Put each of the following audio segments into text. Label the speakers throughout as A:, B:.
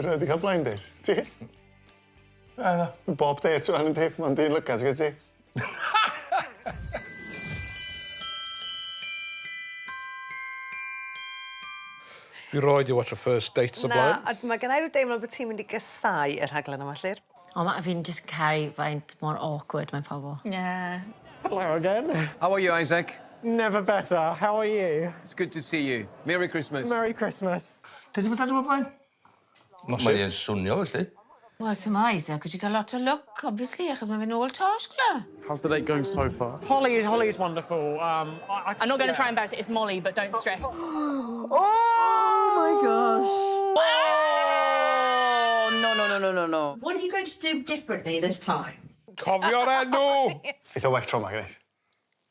A: Rhaid i cael blind date. Ti? Bob date wan yn di, mae'n dyn lygad gyda ti.
B: Fi roed i watch a First Dates o blaen.
C: Na, mae gennau rhyw deimlo bod ti'n mynd i gysau y rhaglen yma, Llyr.
D: O, mae fi'n just caru faint mor awkward mae pobl.
E: Yeah.
F: Hello again.
G: How are you, Isaac?
F: Never better. How are you?
G: It's good to see you. Merry Christmas.
F: Merry Christmas.
H: Dwi wedi bod o blaen?
B: Mae'n swnio, felly.
E: Wel, sy'n Isaac, wedi cael lot o look, obviously, achos mae fe'n ôl tosh, gla.
F: How's the date going so far? Holly's wonderful.
I: I'm not going to try and embarrass it. It's Molly, but don't stress.
C: Oh my gosh.
E: Oh, no.
J: What are you going to do differently this time?
B: Cofio'r enw!
A: Eitha well tro ma, Gwneud.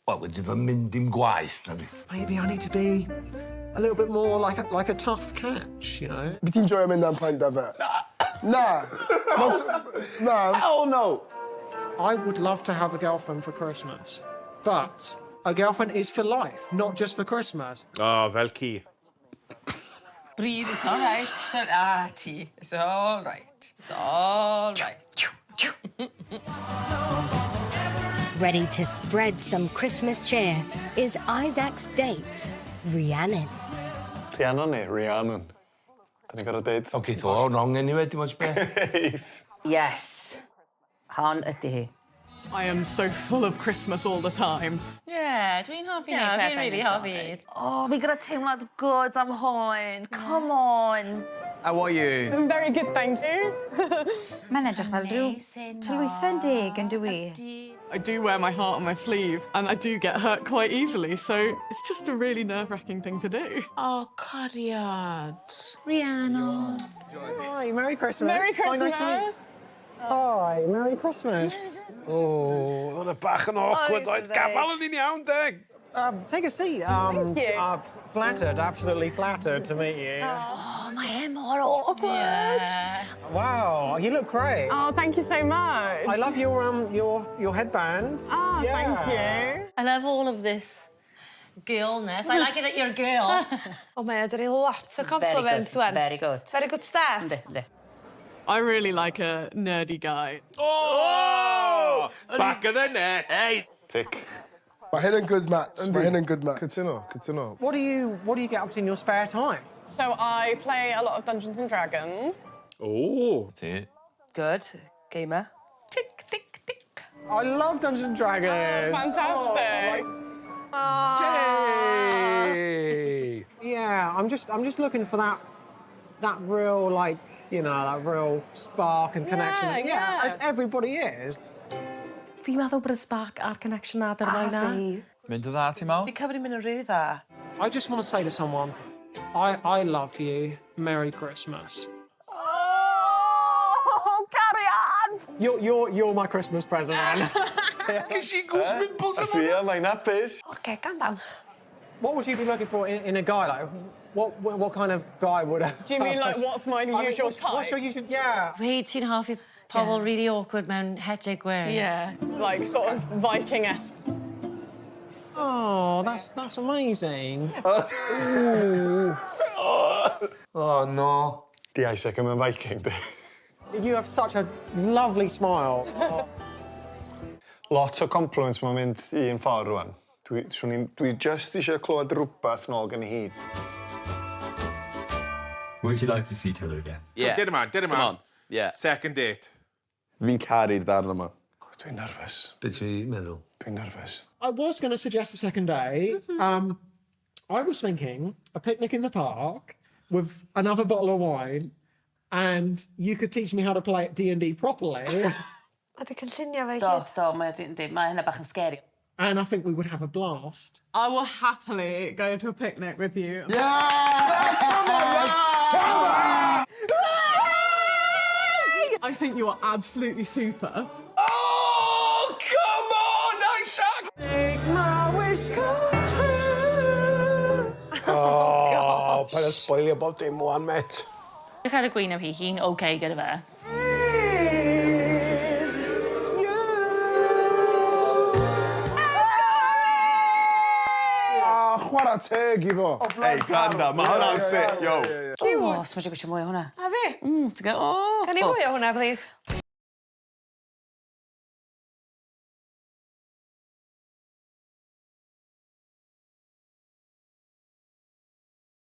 H: Wel, wedi fy mynd i'n gwaith, na ni.
K: Maybe I need to be a little bit more like a tough catch, you know?
L: Beth ti'n joio mynd am pint da fe? Na. Na.
A: Hell no!
K: I would love to have a girlfriend for Christmas, but a girlfriend is for life, not just for Christmas.
B: O, fel ci.
E: Breathe, it's all right. T, it's all right. It's all right.
D: Ready to spread some Christmas cheer is Isaac's date, Rhiannon.
A: Rhiannon neu Rhiannon? Da ni gorau deud.
H: O, geith o wrong anyway, dim ond be.
E: Yes. Hon ydy hi.
I: I am so full of Christmas all the time.
D: Yeah, dwi'n hoffi ni. Fi'n really hoffi.
E: Oh, fi gyda teimlad good am hwn. Come on.
G: How are you?
I: I'm very good, thank you.
J: Mae'n edrych fel rhyw tylwythyn deg yn dwi.
I: I do wear my heart on my sleeve, and I do get hurt quite easily, so it's just a really nerve-wracking thing to do.
E: Oh, cariad.
D: Rhiannon.
F: Hi, Merry Christmas.
I: Merry Christmas.
F: Nice to meet you. Hi, Merry Christmas.
B: O, oedd y bach yn awkward, oedd gafal yn un iawn, deg.
F: Take a seat.
I: Thank you.
F: Flattered, absolutely flattered to meet you.
D: Oh, mae e mor awkward.
E: Yeah.
F: Wow, you look great.
I: Oh, thank you so much.
F: I love your headband.
I: Oh,
F: yeah.
I: thank you.
D: I love all of this girlness. I like it that you're a girl.
C: O, mae edrych lot o compliments, wan.
E: Very good.
C: Very good start.
E: Yndi.
I: I really like a nerdy guy.
B: O! Back of the net. Hey!
A: Tic.
L: Mae hyn yn good match. Mae hyn yn good match.
A: Cytuno.
F: What do you get up to in your spare time?
I: So I play a lot of Dungeons and Dragons.
B: O!
C: Good. Gamer.
I: Tick, tick, tick.
F: I love Dungeons and Dragons.
I: Fantastic.
B: Hey!
F: Yeah, I'm just looking for that real, like, you know, that real spark and connection.
I: Yeah.
F: As everybody is.
C: Fi'n meddwl bod y spark a'r connection na dyr ddau na.
G: Mynd o dda, ti mal?
C: Fi'n cyfri mynd yn rili dda.
K: I just want to say to someone, I love you. Merry Christmas.
I: Oh, cariad!
F: You're my Christmas present, man.
B: Cys i gwsmyn bwys
A: As fi am, mae'n hapus.
C: Oce, gandan.
F: What would you be looking for in a guy? Like, what kind of guy would?
I: Do you mean like what's my usual type?
F: What's your usual? Yeah.
D: Rhaid ti'n hoffi pobl really awkward mewn hedig gwir.
I: Yeah, like sort of Viking-esque.
F: Oh, that's amazing.
H: Oh, no.
A: Di Isaac yn Viking, di.
F: You have such a lovely smile.
A: Lot o compliments mae'n mynd un ffordd rwan. Dwi just eisiau clywed rhywbeth nôl gan I hi.
M: Would you like to see each other again?
G: Yeah.
B: Did man.
G: Come on. Yeah.
B: Second date.
G: Fi'n caru'r ddarn yma.
A: Dwi'n nerfus.
H: Beth ti'n meddwl?
A: Dwi'n nerfus.
K: I was going to suggest a second day. I was thinking a picnic in the park with another bottle of wine, and you could teach me how to play D&D properly.
C: A di cynllunio fe
E: Do, mae hynna bach yn scary.
K: And I think we would have a blast.
I: I will happily go to a picnic with you.
L: Yes! Come on!
I: I think you are absolutely super.
B: Oh, come on, Isaac!
F: Make my wish come true.
B: Oh, pa'n ysboilio bob dim wan, met.
D: Dwi'n cael y gwyn am hi, hi'n okay gyda fe.
L: Chwarae teg iddo.
G: Hey, granda, mae hwnna'n sick, yo.
E: O, os mae gwisio mwy o hwnna.
C: A fi?
N: Ti'n go, o.
O: Can i fwy o hwnna, please?